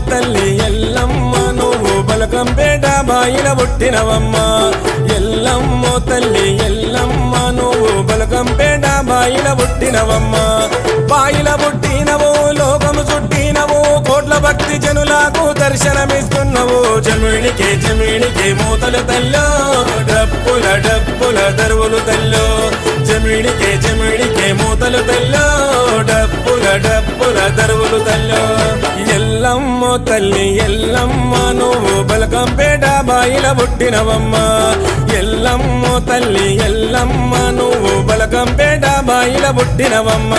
తల్లి ఎల్లమ్మ నువ్వు బలకంపేట బాయిల పుట్టినవమ్మ ఎల్లమ్మ తల్లి ఎల్లమ్మ నువ్వు బలకంపేట బాయిల పుట్టినవమ్మ బాయిల పుట్టినవు లోకము చుట్టినవు కోట్ల భక్తి జనులకు దర్శనమిస్తున్నావు జమిడికే మూతలు తల్లో డప్పుల దరువులు తల్లో జమిడికే మూతలు తల్లో డప్పుల దరువులు తల్లో ఎల్లమ్మ తల్లి ఎల్లమ్మ నువ్వు బలకంపేట బాయిల పుట్టినవమ్మ ఎల్లమ్మ తల్లి ఎల్లమ్మ నువ్వు బలకంపేట బాయిల పుట్టినవమ్మ